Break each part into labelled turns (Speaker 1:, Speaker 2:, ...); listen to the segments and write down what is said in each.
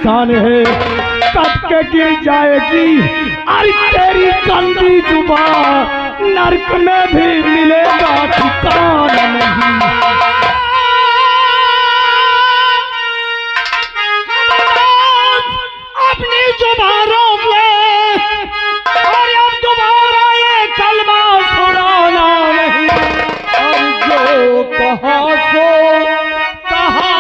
Speaker 1: इंसान है, कब के गिर जाएगी। अरे तेरी गंदी जुबान नरक में भी मिलेगा ठिकाना नहीं। अपनी जुबान रोक ले और अब दोबारा ये कलमा सुनाना नहीं। और जो कहा सो कहा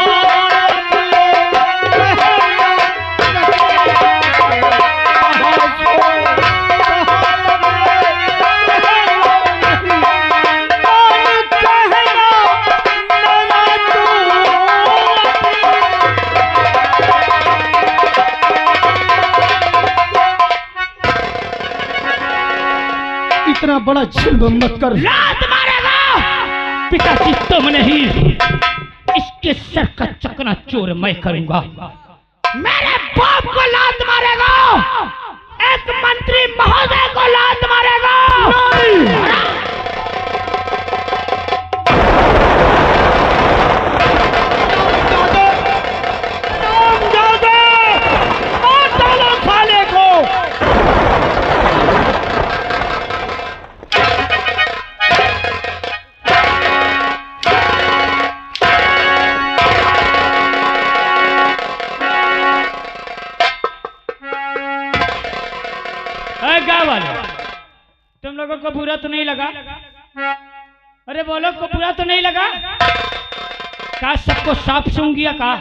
Speaker 1: इतना बड़ा जुल्म मत कर।
Speaker 2: लात मारेगा पिताजी, तुम नहीं, इसके सर का चकनाचूर मैं करूंगा। मेरे बाप को लात मारेगा, एक मंत्री महोदय को लात मारेगा। तुम लोगों को बुरा तो नहीं लगा? अरे बोलो, को बुरा तो नहीं लगा? का सबको साफ सूंघ गया का?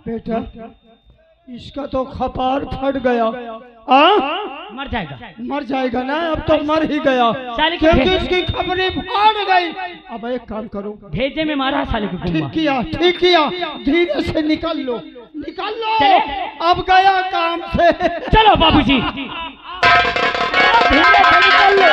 Speaker 1: बेटा इसका तो खपार फट गया।
Speaker 2: मर जाएगा,
Speaker 1: मर जाएगा ना, अब तो मर ही गया क्योंकि इसकी खपरी फट गई। अब एक काम करो,
Speaker 2: भेजे में मारा साले को।
Speaker 1: ठीक किया, ठीक किया, धीरे से निकल लो, निकल लो। चले? अब गया काम से।
Speaker 2: चलो बाबूजी, धीरे से निकल लो।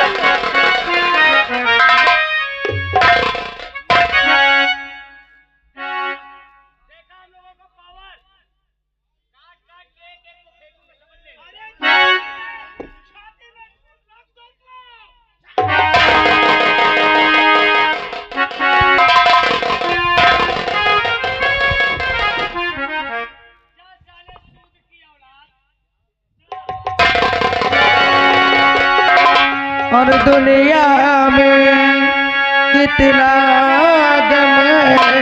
Speaker 1: और दुनिया में कितना गम है,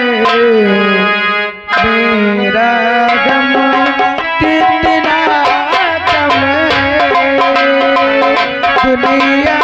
Speaker 1: मेरा गम कितना कम है। दुनिया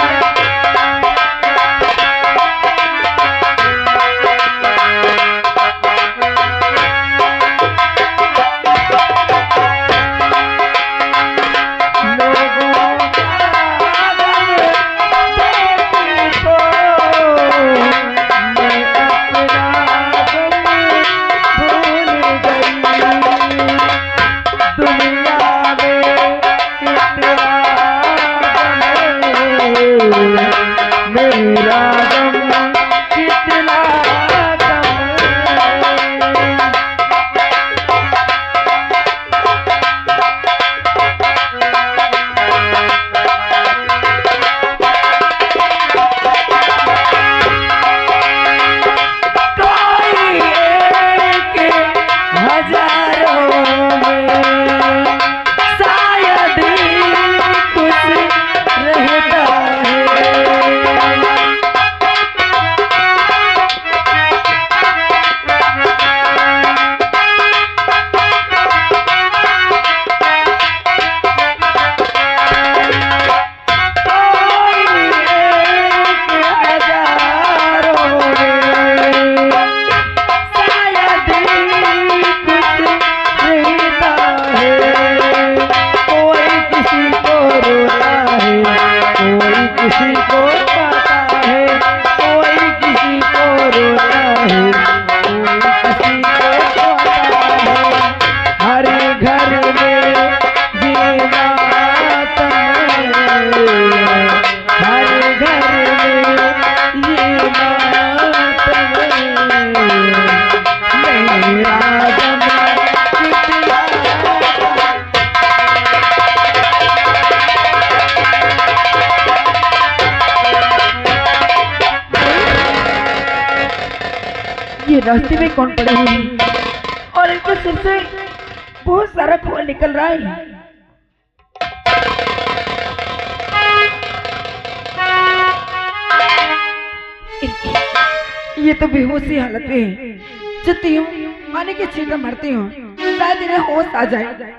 Speaker 3: रास्ते में कौन पड़े हुए और इनके सिर से बहुत सारा खून निकल रहा है। ये तो बेहोशी हालत में है। चलती हूँ, पानी के छींटा मारती हूँ, शायद इन्हें होश आ जाए।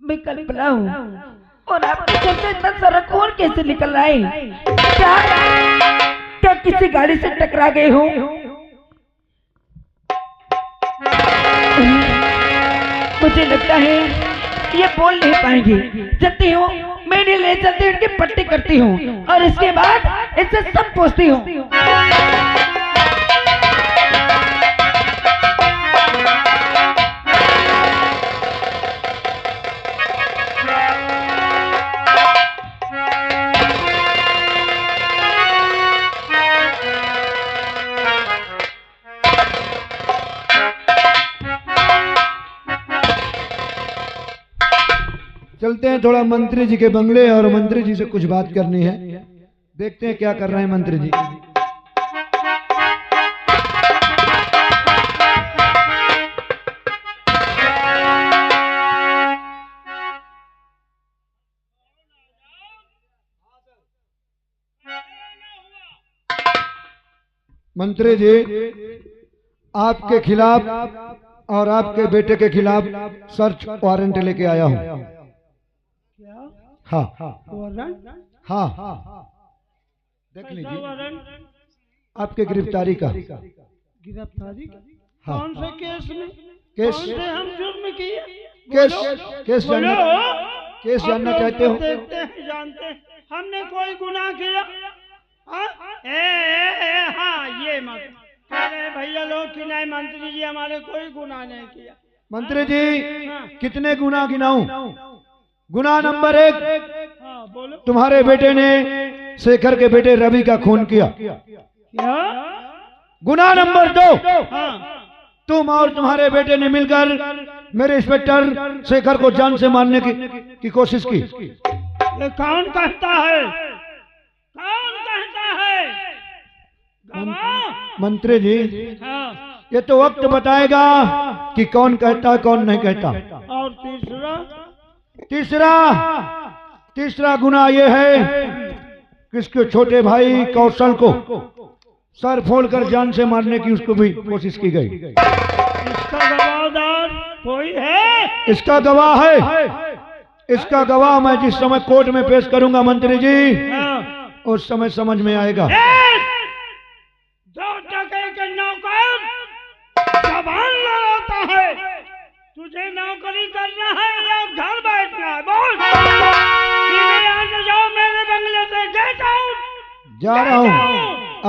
Speaker 3: मैं कल्पना हूँ और आपके सर से इतना सारा खून कैसे निकल रहा है? क्या किसी गाड़ी से टकरा गए हो? मुझे लगता है ये बोल नहीं पाएंगे। चलती हूँ, मैं इन्हें ले चलती उनकी पट्टी करती हूँ और इसके बाद इससे सब पूछती हूँ।
Speaker 4: चलते हैं थोड़ा मंत्री जी के बंगले और मंत्री जी से कुछ बात करनी है। देखते हैं क्या कर रहे हैं मंत्री जी। मंत्री जी, आपके खिलाफ और आपके बेटे के खिलाफ सर्च वारंट लेके आया हूं। हाँ हाँ, देख लीजिए आपके गिरफ्तारी का।
Speaker 1: गिरफ्तारी?
Speaker 4: हाँ।
Speaker 1: कौन से केस में?
Speaker 4: केस?
Speaker 1: कौन से हम जुर्म किए?
Speaker 4: केस जानना चाहते हो?
Speaker 1: देखते हैं, जानते हैं। हमने कोई गुनाह किया? हाँ, ये मत अरे भैया लोग कि नहीं मंत्री जी हमारे कोई गुनाह नहीं किया।
Speaker 4: मंत्री जी कितने गुनाह गिनाऊं? गुनाह नंबर 1,
Speaker 1: बोलो।
Speaker 4: तुम्हारे बेटे ने शेखर के बेटे रवि का खून किया।
Speaker 1: क्या?
Speaker 4: गुनाह नंबर 2, तुम और तुम्हारे बेटे ने मिलकर मेरे इंस्पेक्टर शेखर को जान से मारने की कोशिश की।
Speaker 1: ये कौन कहता है? कौन कहता है?
Speaker 4: मंत्री जी, ये तो वक्त बताएगा कि कौन कहता है कौन नहीं कहता।
Speaker 1: और
Speaker 4: तीसरा गुनाह ये है कि इसके छोटे भाई कौशल को सर फोड़कर जान से मारने की उसको भी कोशिश की गई।
Speaker 1: इसका गवाहदार कोई है?
Speaker 4: इसका गवाह है। इसका गवाह मैं जिस समय कोर्ट में पेश करूंगा मंत्री जी, उस समय समझ में आएगा।
Speaker 1: 2 टके के नौकर जबान लड़ाता है। तुझे नौकरी करना है या घर बैठना है? बोल। जाओ मेरे बंगले से, गेट आउट।
Speaker 4: जा रहा हूँ,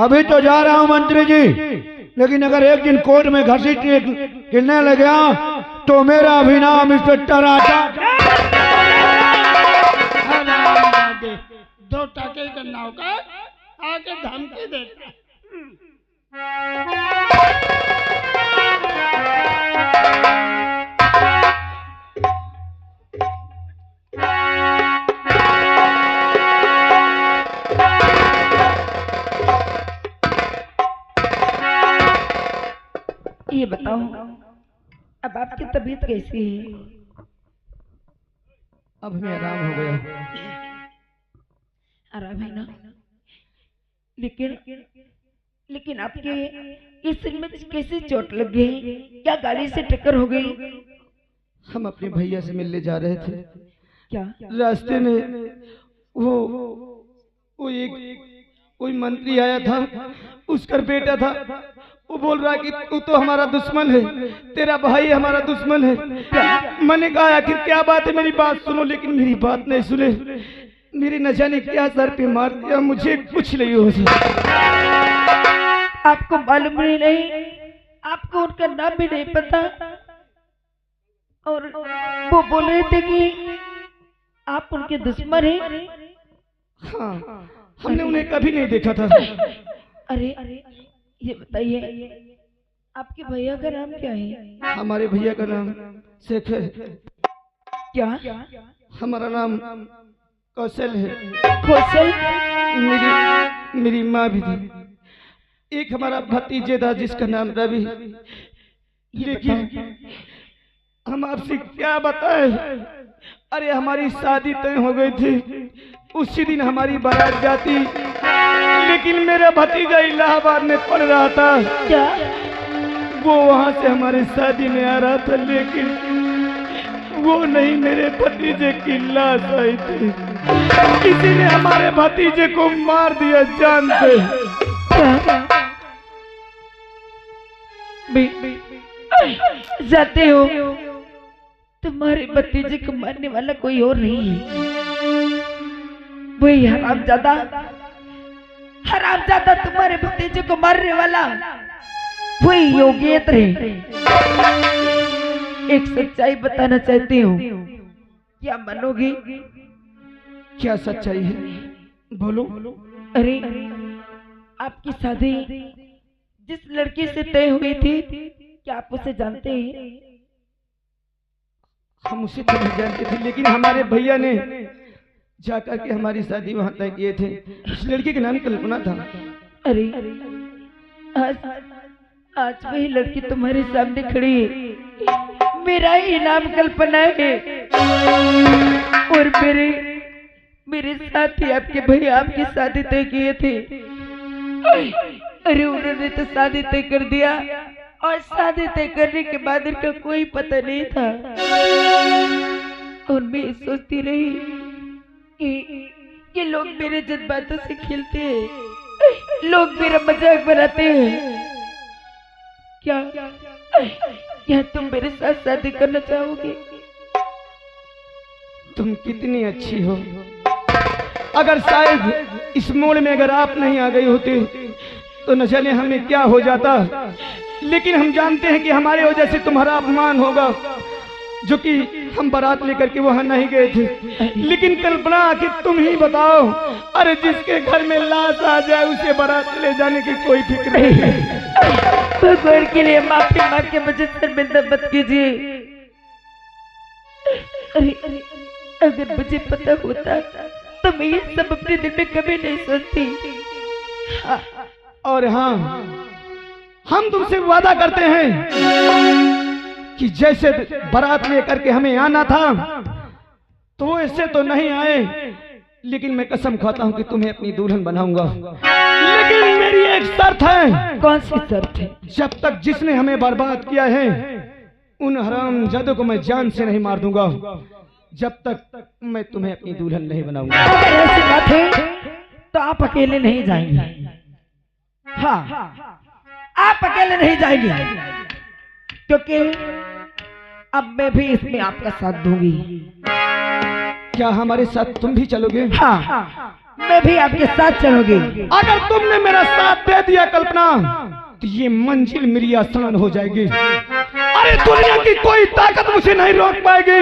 Speaker 4: अभी तो जा रहा हूँ मंत्री जी, लेकिन अगर एक दिन कोर्ट में घसीट गिरने लग गया तो मेरा भी नाम इंस्पेक्टर आता।
Speaker 1: 2 टके का नौकर आके धमकी देता।
Speaker 3: ये बताओ, अब आपकी तबीयत कैसी है?
Speaker 4: अब हमें आराम हो गया।
Speaker 3: आराम है ना? लेकिन आपके इस सिर में कैसे चोट लग गई? क्या गाड़ी से टक्कर हो गई?
Speaker 5: हम अपने भैया से मिलने जा रहे थे।
Speaker 3: क्या?
Speaker 5: रास्ते में वो एक कोई मंत्री आया था, उसका बेटा था। वो बोल रहा है कि तू तो हमारा दुश्मन है, तेरा भाई हमारा दुश्मन है। मैंने कहा आखिर क्या बात है, मेरी बात सुनो, लेकिन मेरी बात नहीं सुने। मेरी न जाने क्या सर पे मार दिया, मुझे कुछ नहीं हो सकता।
Speaker 3: आपको मालूम ही नहीं, आपको उनका नाम भी नहीं पता। और वो बोल रहे थे कि आप उनके दुश्मन हैं।
Speaker 5: हाँ, हमने उन्हें कभी नहीं देखा था।
Speaker 3: अरे ये बताइए आपके भैया का नाम क्या है?
Speaker 5: हमारे भैया का नाम शेखर है।
Speaker 3: क्या?
Speaker 5: हमारा नाम कौशल है।
Speaker 3: कौशल?
Speaker 5: मेरी माँ भी थी। एक हमारा भतीजे था जिसका नाम रवि। लेकिन हम आपसे क्या बताएं, अरे हमारी शादी तय हो गई थी, उसी दिन हमारी बारात जाती, लेकिन मेरा भतीजा इलाहाबाद में पढ़ रहा था।
Speaker 3: क्या?
Speaker 5: वो वहां से हमारे शादी में आ रहा था, लेकिन वो नहीं, मेरे भतीजे की लाश आई थी। किसी ने हमारे भतीजे को मार दिया जान से।
Speaker 3: जाते हो, तुम्हारे भतीजे को मारने वाला कोई और नहीं है, वही हरामजादा तुम्हारे भतीजे को मारने वाला वही योगेंद्र है। एक सच्चाई बताना चाहती हूँ, क्या मानोगी?
Speaker 5: क्या सच्चाई है, बोलो।
Speaker 3: अरे आपकी शादी जिस लड़की से तय हुई थी, क्या आप उसे जानते हैं?
Speaker 5: हम उसे तो नहीं जानते थे, लेकिन हमारे भैया ने जाकर के हमारी शादी वहां तय किए थे। उस लड़की का नाम कल्पना था।
Speaker 3: अरे आज वही लड़की तुम्हारे सामने खड़ी है। मेरा ही नाम कल्पना है और मेरे साथ ही आपके भैया आपकी शादी तय किए थे। अरे उन्होंने तो शादी तय कर दिया और शादी तय करने के बाद इनका कोई पता नहीं था। और मैं सोचती रही कि लोग मेरे जज्बातों से खेलते हैं, लोग मेरा मजाक बनाते हैं। क्या तुम मेरे साथ शादी करना चाहोगे?
Speaker 5: तुम कितनी अच्छी हो। अगर शायद इस मोड़ में अगर आप नहीं आ गई होती तो न जाने हमें क्या हो जाता, लेकिन हम जानते हैं कि हमारे वजह से तुम्हारा अपमान होगा, जो कि हम बारात लेकर के वहां नहीं गए थे। लेकिन कल्पना आखिर तुम ही बताओ, अरे जिसके घर में लाश आ जाए उसे बारात ले जाने की कोई फिक्र नहीं है।
Speaker 3: भगवान के लिए माफी मांग के मुझे शर्मिंदा मत कीजिए। अरे अगर मुझे पता होता तो मैं ये सब अपने दिल में कभी नहीं सोचती।
Speaker 5: और हाँ, हम तुमसे वादा करते हैं कि जैसे बारात लेकर के हमें आना था तो ऐसे तो नहीं आए, लेकिन मैं कसम खाता हूं कि तुम्हें अपनी दुल्हन बनाऊंगा। लेकिन मेरी एक शर्त है।
Speaker 3: कौन सी शर्त है?
Speaker 5: जब तक जिसने हमें बर्बाद किया है उन हरामजादों को मैं जान से नहीं मार दूंगा, जब तक मैं तुम्हें अपनी दुल्हन नहीं बनाऊंगा।
Speaker 3: अगर ऐसी बात है तो आप अकेले नहीं जाएंगे। हाँ, आप अकेले नहीं जाएंगे, क्योंकि अब मैं भी इसमें आपका साथ दूंगी।
Speaker 5: क्या हमारे साथ तुम भी चलोगे?
Speaker 3: हाँ, मैं भी आपके साथ चलूंगी।
Speaker 5: अगर तुमने मेरा साथ दे दिया कल्पना, तो ये मंजिल मेरी आसान हो जाएगी। अरे दुनिया की कोई ताकत मुझे नहीं रोक पाएगी।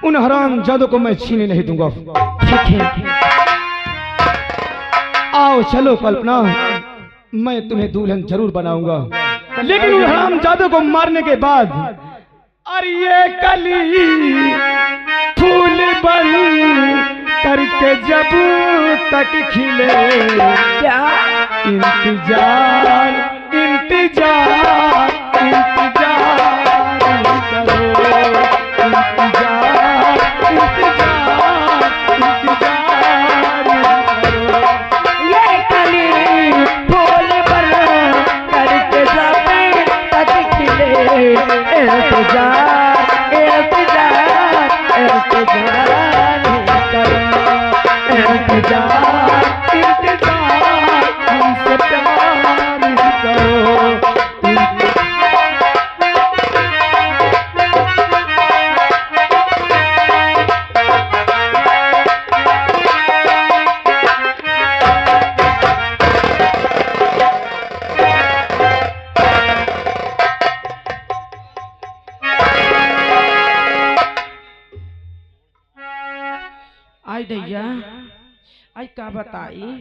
Speaker 5: उन हराम जादू को मैं छीने नहीं दूंगा।
Speaker 3: ठीक है,
Speaker 5: आओ चलो कल्पना, मैं तुम्हें दुल्हन जरूर बनाऊंगा, लेकिन उन हराम जादू को मारने के बाद। अरे ये कली फूल बन करके जब तक खिले,
Speaker 3: क्या
Speaker 5: इंतजार इंतजार इंतजार करो, इंतजार इंतजार इंतजार करो।
Speaker 3: ये कली फूल बन करके जब तक खिले, इंतजार इंतजार इंतजार करो,
Speaker 5: इंतजार इंतजार हमसे प्यार करो।
Speaker 3: दैया आई का बताई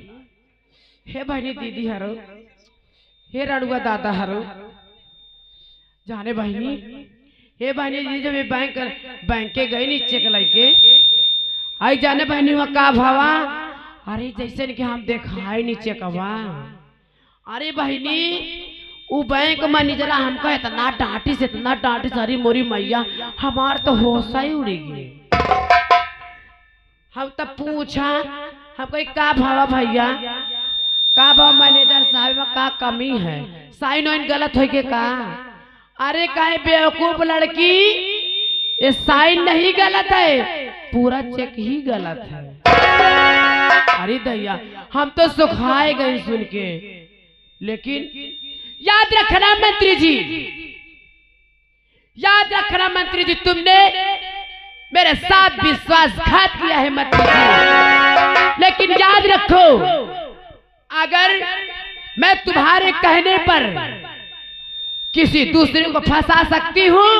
Speaker 3: हे बहनी दीदी हरो हे रड़ुआ दादा हरो जाने बहनी हे बहनी दीदी जब ये बैंक के गई नीचे के लड़के आई जाने बहनी वहाँ का भावा अरे जैसे कि हम देखाई नीचे कवा अरे बहनी वो बैंक मैनेजर हमको इतना डांटी सारी मोरी मैया हमार तो होश ही उड़ेगी। हम तब पूछा हमको का भावा भैया का भाव मैनेजर साहब में का कमी है साइन वाइन गलत हो के का अरे काहे बेवकूफ लड़की ये साइन नहीं गलत है पूरा चेक ही गलत है। अरे दैया हम तो सुखाए गए सुन के लेकिन याद रखना मंत्री जी याद रखना मंत्री जी तुमने मेरे साथ विश्वासघात किया है मंत्री जी लेकिन याद रखो अगर मैं तुम्हारे कहने पर किसी दूसरे को फंसा सकती हूँ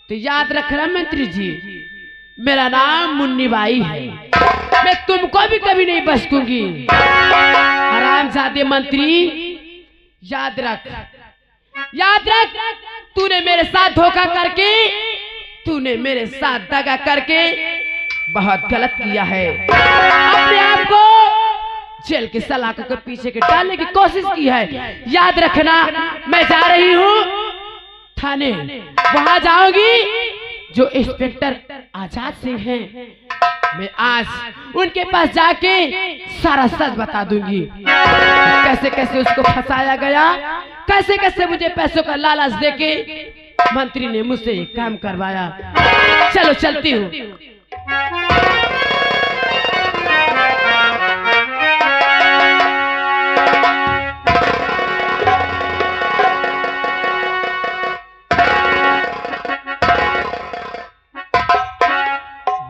Speaker 3: तो याद रखना मंत्री जी मेरा नाम मुन्नी बाई है मैं तुमको भी कभी नहीं बख्शूंगी। हरामजादे मंत्री याद रख तूने मेरे साथ धोखा करके तूने मेरे साथ दगा करके बहुत गलत किया है। अपने आप को जेल के सलाखों के पीछे के डालने की कोशिश की है। याद रखना मैं जा रही हूँ थाने वहां जाऊंगी जो इंस्पेक्टर आजाद सिंह हैं मैं आज उनके पास जाके सारा सच बता दूंगी कैसे कैसे उसको फंसाया गया कैसे कैसे मुझे पैसों का लालच देके मंत्री ने मुझसे ये काम करवाया। चलो चलती हूँ।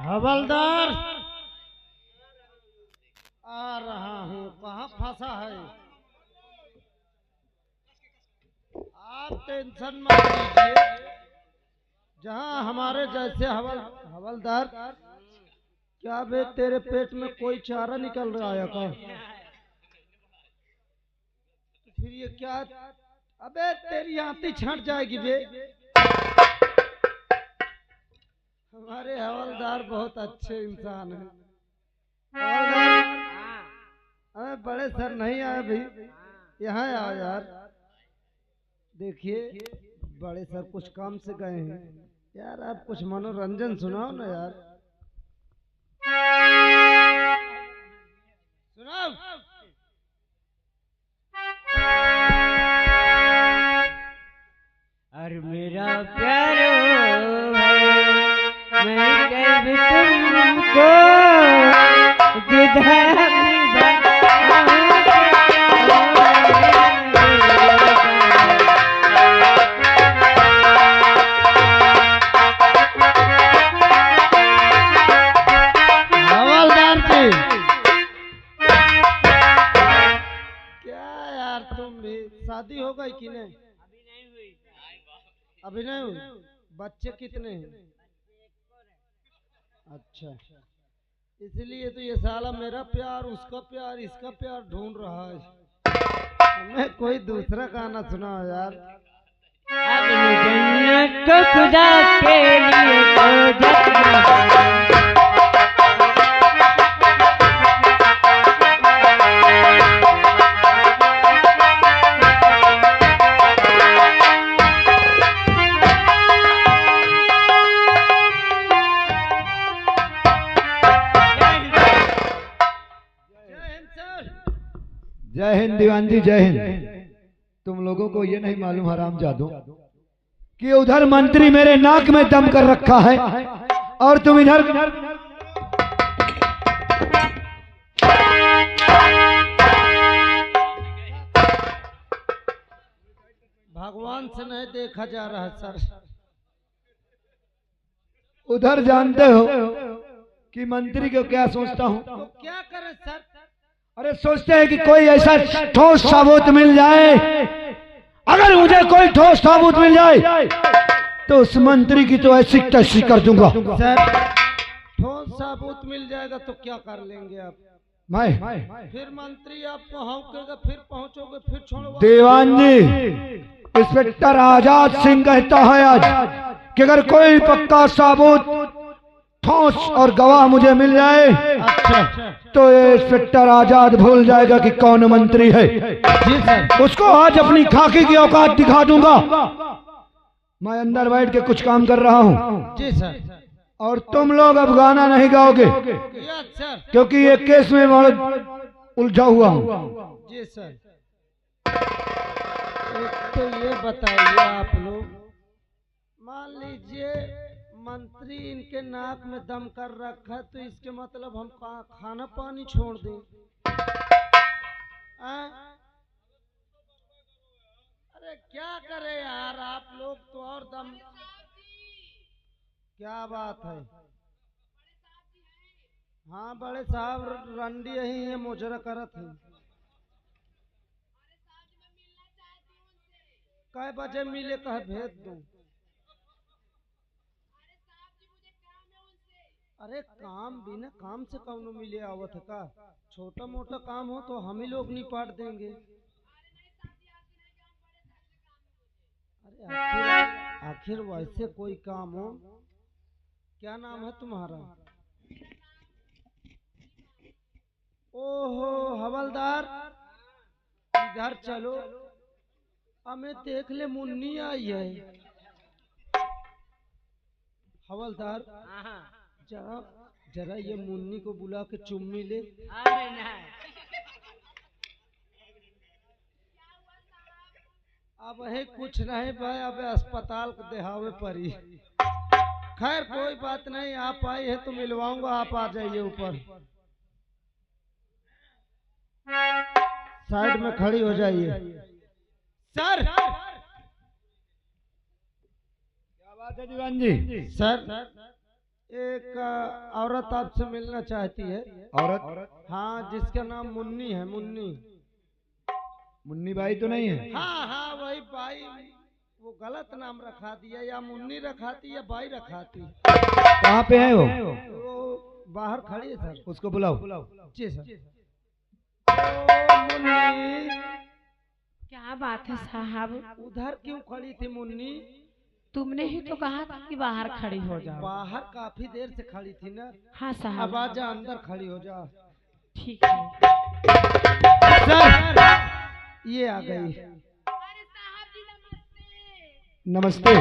Speaker 1: हवलदार आ रहा हूँ कहाँ फंसा है आप टेंशन मत लीजिए जहाँ हमारे जैसे हवलदार क्या बे तेरे पेट में कोई चारा निकल रहा है का फिर ये क्या अबे तेरी आंती छट जाएगी बे। हमारे हवलदार बहुत अच्छे इंसान हैं। हवलदार हमें बड़े सर नहीं आए भाई यहाँ आओ यार देखिए बड़े सर कुछ काम से गए हैं यार आप कुछ मनोरंजन सुनाओ ना यार सुनाओ।
Speaker 5: और मेरा प्यारो मैं कभी तुमको जिधर
Speaker 1: हवलदार जी क्या यार तुम भी शादी हो गई कि नहीं अभी नहीं हुई बच्चे कितने हैं अच्छा इसलिए तो ये साला मेरा प्यार उसका प्यार इसका प्यार ढूंढ रहा है। मैं कोई दूसरा गाना सुनाओ यार।
Speaker 5: अपनी जन्नत को खुदा के लिए तो
Speaker 4: जय हिंद दीवान जी जय हिंद। तुम लोगों को ये नहीं मालूम हरामजादों कि उधर मंत्री मेरे नाक में दम कर रखा है और तुम इधर
Speaker 1: भगवान से नहीं देखा जा रहा सर।
Speaker 4: उधर जानते हो कि मंत्री को क्या सोचता हूँ
Speaker 1: तो क्या करें सर।
Speaker 4: अरे सोचते हैं कि कोई ऐसा ठोस सबूत मिल जाए अगर मुझे कोई ठोस सबूत मिल जाए तो उस मंत्री की तो ऐसी तैसी कर दूंगा।
Speaker 1: सर ठोस साबुत मिल जाएगा तो क्या कर लेंगे आप?
Speaker 4: मैं
Speaker 1: फिर मंत्री आपको हौकेगा, फिर पहुंचोगे, फिर छोड़ो।
Speaker 4: दीवान जी, इंस्पेक्टर आजाद सिंह कहता है आज कि अगर कोई पक्का साबुत ठोस और गवाह मुझे मिल जाए
Speaker 1: अच्छा
Speaker 4: तो ये इंस्पेक्टर आजाद भूल जाएगा कि कौन मंत्री है।
Speaker 1: जी सर।
Speaker 4: उसको आज अपनी खाकी की औकात दिखा दूंगा। मैं अंदर बैठ के कुछ काम कर रहा हूँ
Speaker 1: जी सर।
Speaker 4: और तुम लोग अब गाना नहीं गाओगे
Speaker 1: यस सर।
Speaker 4: क्योंकि ये केस में बहुत उलझा हुआ हूँ।
Speaker 1: जी सर। एक तो ये बताइए आप लोग, मान लीजिए मंत्री इनके नाक में दम कर रखा है तो इसके मतलब हम खाना पानी छोड़ दें? अरे क्या करे यार आप लोग तो और दम। क्या बात है? हाँ बड़े साहब रंडी यही है, मुजरा करत है। कै बजे मिले कह भेज दूं? अरे काम बिना काम से कौन मिले आवत है का? छोटा मोटा काम हो तो हम ही लोग निपट देंगे। अरे आखिर वैसे कोई काम हो। क्या नाम है तुम्हारा? ओहो हवलदार, इधर चलो, हमें देख ले मुन्नी आई है। हवलदार जरा जरा ये मुन्नी को बुला के चुम्मी ले। अब है कुछ नहीं भाई, अब अस्पताल को देहावे पड़ी। खैर कोई बात नहीं, आप आई है तो मिलवाऊंगा, आप आ जाइए ऊपर। साइड में खड़ी हो जाइए। सर
Speaker 4: क्या बात है दीवान जी?
Speaker 1: सर एक औरत आपसे मिलना चाहती है।
Speaker 4: औरत?
Speaker 1: हाँ जिसका नाम मुन्नी है। मुन्नी?
Speaker 4: मुन्नी बाई तो नहीं है?
Speaker 1: हाँ हाँ वही बाई, वो गलत नाम रखा दिया, या मुन्नी रखाती या बाई रखाती।
Speaker 4: कहाँ पे है वो?
Speaker 1: बाहर खड़ी है सर।
Speaker 4: उसको बुलाओ।
Speaker 1: जी सर। ओ मुन्नी,
Speaker 6: क्या बात है साहब?
Speaker 1: उधर क्यों खड़ी थी मुन्नी?
Speaker 6: तुमने ही तो कहा था कि बाहर खड़ी हो जाओ।
Speaker 1: बाहर काफी देर से खड़ी थी ना।
Speaker 6: हाँ साहब।
Speaker 1: अब आजा अंदर खड़ी हो जा।
Speaker 6: ठीक है।
Speaker 1: सर ये आ गई।
Speaker 4: नमस्ते।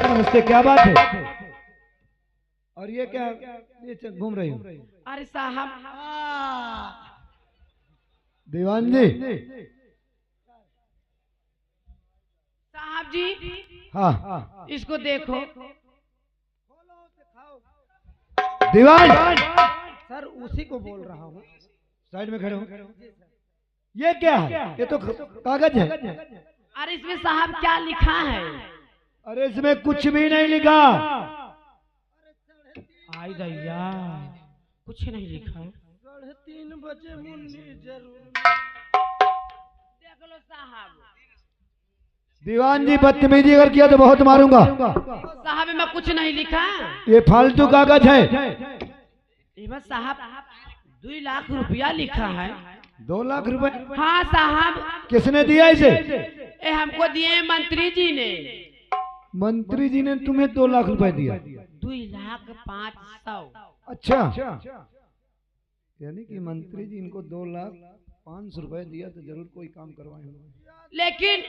Speaker 4: नमस्ते, क्या बात है? और ये क्या ये घूम रही हूँ?
Speaker 6: अरे साहब
Speaker 4: दीवान जी।
Speaker 6: साहब जी
Speaker 4: हाँ
Speaker 6: इसको देखो।
Speaker 4: दीवान।
Speaker 1: सर उसी को बोल रहा हूँ।
Speaker 4: साइड में खड़े हो। ये क्या है? ये तो कागज है।
Speaker 6: अरे इसमें साहब क्या लिखा है?
Speaker 4: अरे इसमें कुछ भी नहीं लिखा।
Speaker 6: आई दैया, कुछ नहीं लिखा है।
Speaker 1: 3:30 बजे मुन्नी जरूर।
Speaker 6: देख लो साहब।
Speaker 4: दीवान जी बदतमीजी अगर किया तो बहुत मारूंगा।
Speaker 6: साहब में कुछ नहीं लिखा।
Speaker 4: ये फालतू कागज है।
Speaker 6: बस साहब 2 लाख रुपया लिखा है।
Speaker 4: 2 लाख रुपए?
Speaker 6: हाँ साहब।
Speaker 4: किसने दिया इसे?
Speaker 6: ये हमको दिए मंत्री जी ने।
Speaker 4: मंत्री जी ने तुम्हें 2 लाख रुपए दिया?
Speaker 6: 2,05,100।
Speaker 4: अच्छा, यानी कि मंत्री जी इनको 2,05,000 रुपए दिया तो जरूर कोई काम करवाए होंगे।
Speaker 6: लेकिन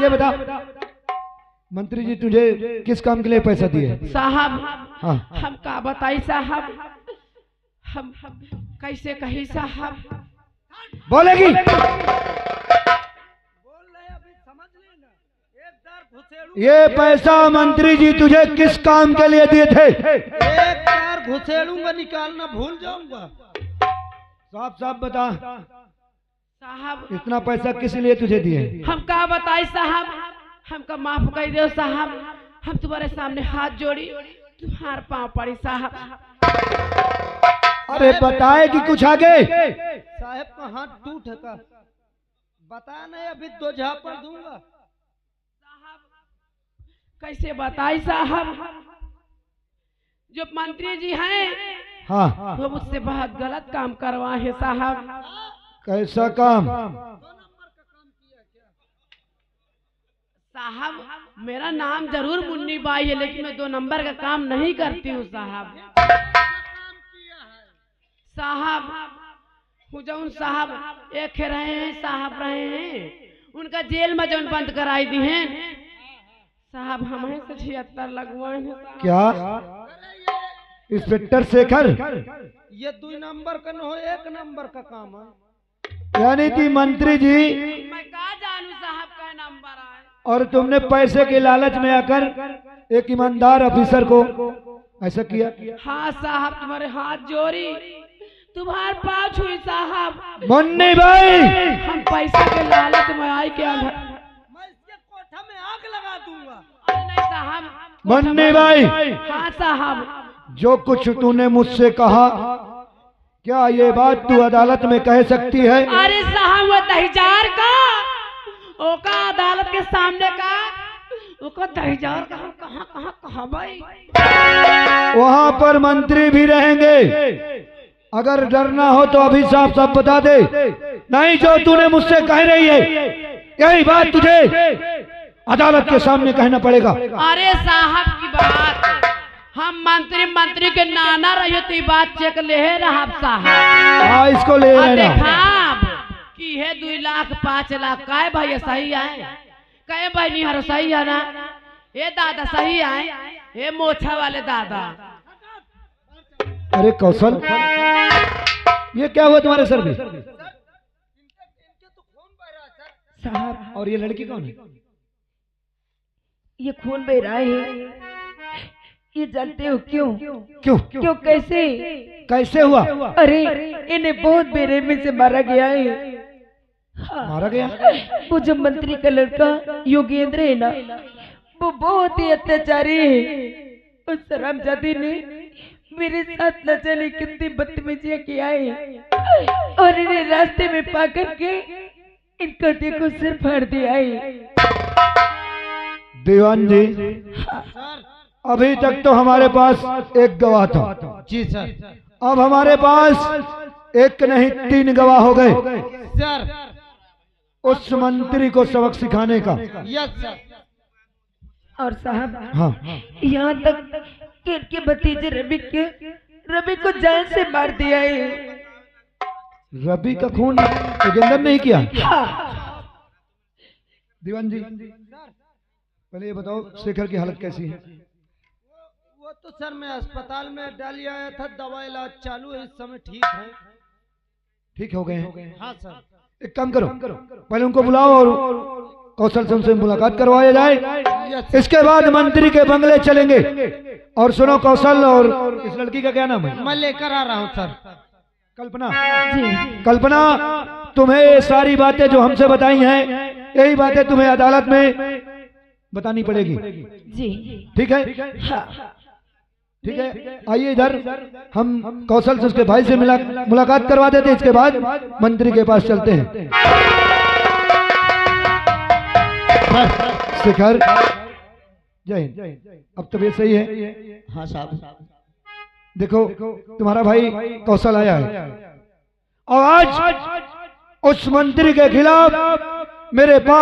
Speaker 4: ये बता, मंत्री जी तुझे किस काम के लिए पैसा दिए?
Speaker 6: साहब
Speaker 4: हाँ।
Speaker 6: हम का बताई साहब, हम कैसे कही साहब?
Speaker 4: बोलेगी? ये पैसा मंत्री जी तुझे किस काम के लिए दिए थे?
Speaker 1: एक बार घुसेड़ूंगा, निकालना भूल जाऊंगा।
Speaker 4: साफ साफ बता,
Speaker 6: साहब
Speaker 4: इतना पैसा किस लिए तुझे दिए?
Speaker 6: हम का बताई साहब, हमका माफ कर दो साहब। हम तुम्हारे सामने हाथ जोड़ी, तुम्हारे पाँव पड़ी साहब।
Speaker 4: अरे बताए कि कुछ आगे?
Speaker 1: साहब का हाथ टूट है का? बता नहीं, अभी 2 झापड़ दूंगा।
Speaker 6: कैसे बताई साहब? जो मंत्री जी हैं
Speaker 4: हाँ,
Speaker 6: वो मुझसे बहुत गलत काम करवाए हैं साहब।
Speaker 4: कैसा काम?
Speaker 6: साहब मेरा नाम जरूर मुन्नी बाई है, लेकिन मैं 2 नंबर का काम नहीं करती हूँ साहब। साहब हुजूर साहब एक रहे हैं, साहब रहे हैं, उनका जेल में जो बंद कराई दी हैं साहब, हमें से 76 लगवाए हैं साहब।
Speaker 4: क्या इंस्पेक्टर शेखर?
Speaker 5: ये 2 नंबर का न हो, 1 नंबर का काम है।
Speaker 4: यानी कि मंत्री जी
Speaker 6: मैं कहा जानू साहब का नंबर आए।
Speaker 4: और तुमने पैसे के लालच में आकर एक ईमानदार ऑफिसर को ऐसा किया?
Speaker 6: हाँ साहब तुम्हारे हाथ जोड़ी, तुम्हारे पाँव छुई साहब।
Speaker 4: मुन्नी भाई,
Speaker 6: हम पैसा के लालच में आई क्या?
Speaker 5: मैं इसके कोठा में आग लगा दूंगा।
Speaker 6: अरे नहीं साहब।
Speaker 4: मुन्नी भाई,
Speaker 6: हाँ साहब।
Speaker 4: जो कुछ तूने मुझसे कहा, क्या ये बात तू अदालत में कह सकती है?
Speaker 6: अरे साहब वो 10,000 का ओका अदालत के सामने का ओका 10,000 का हम कहाँ भाई।
Speaker 4: वहाँ पर मंत्री भी रहेंगे, अगर डरना हो तो अभी साफ साफ बता दे, नहीं जो तूने मुझसे कह रही है यही बात तुझे अदालत के सामने कहना पड़ेगा।
Speaker 6: अरे साहब की बात हम मंत्री के नाना रहिए तो ये बात चेक ले रहा साहब।
Speaker 4: हाँ, इसको ले
Speaker 6: और
Speaker 4: लेना।
Speaker 6: देखा कि है 2 लाख 5 लाख काय भाई सही है, कहे भाई नहीं हर सही है ना, ये दादा सही है, ये मोछा वाले दादा।
Speaker 4: अरे कौशल, ये क्या हुआ तुम्हारे सर में?
Speaker 3: साहब
Speaker 4: और ये लड़की कौन है?
Speaker 3: ये खून बह रहा है, ये जानते हो क्यों?
Speaker 4: क्यों?
Speaker 3: क्यों कैसे?
Speaker 4: कैसे हुआ?
Speaker 3: अरे इन्हें बहुत बेरहमी से मारा गया है। हाँ,
Speaker 4: मारा गया?
Speaker 3: वो जो मंत्री का लड़का योगेंद्र है ना, वो बहुत ही अत्याचारी है। उस हरामजादी ने मेरे साथ न जाने कितनी बदतमीजियां किया है और इन्हें रास्ते में पा करके इनका देखो सिर फाड़ दिया है।
Speaker 4: दीवान जी, अभी तक तो हमारे पास एक गवाह था।
Speaker 5: जी सर।
Speaker 4: अब हमारे पास एक नहीं 3 गवाह हो गए
Speaker 5: सर।
Speaker 4: उस मंत्री को सबक सिखाने का।
Speaker 5: Yes sir.
Speaker 3: और साहब
Speaker 4: हाँ,
Speaker 3: यहाँ तक कि इनके भतीजे रवि को जान से मार दिया है।
Speaker 4: रवि का खून योगेंद्र नहीं किया?
Speaker 3: हाँ।
Speaker 4: दीवान जी, पहले ये बताओ शेखर की हालत कैसी है?
Speaker 5: वो तो सर मैं अस्पताल में डाल आया था, दवा इलाज चालू है, इस समय ठीक है।
Speaker 4: ठीक हो गए हैं?
Speaker 5: हाँ सर।
Speaker 4: एक काम करो, पहले उनको बुलाओ और कौशल से उनसे मुलाकात करवाया जाए। इसके बाद मंत्री के बंगले चलेंगे। और सुनो कौशल, और इस लड़की का क्या नाम है?
Speaker 5: मैं लेकर आ रहा हूँ सर।
Speaker 4: कल्पना।
Speaker 3: जी
Speaker 4: कल्पना, तुम्हें ये सारी बातें जो हमसे बताई हैं, यही बातें तुम्हें अदालत में बतानी पड़ेगी।
Speaker 3: जी
Speaker 4: ठीक है?
Speaker 3: हाँ।
Speaker 4: ठीक है, आइए इधर, हम कौशल से उसके भाई से मुलाकात करवा देते, इसके बाद मंत्री के पास चलते हैं। शेखर, जय हिंद। अब तबीयत सही है?
Speaker 2: हाँ साहब।
Speaker 4: देखो तुम्हारा भाई कौशल आया है और आज उस मंत्री के खिलाफ मेरे पास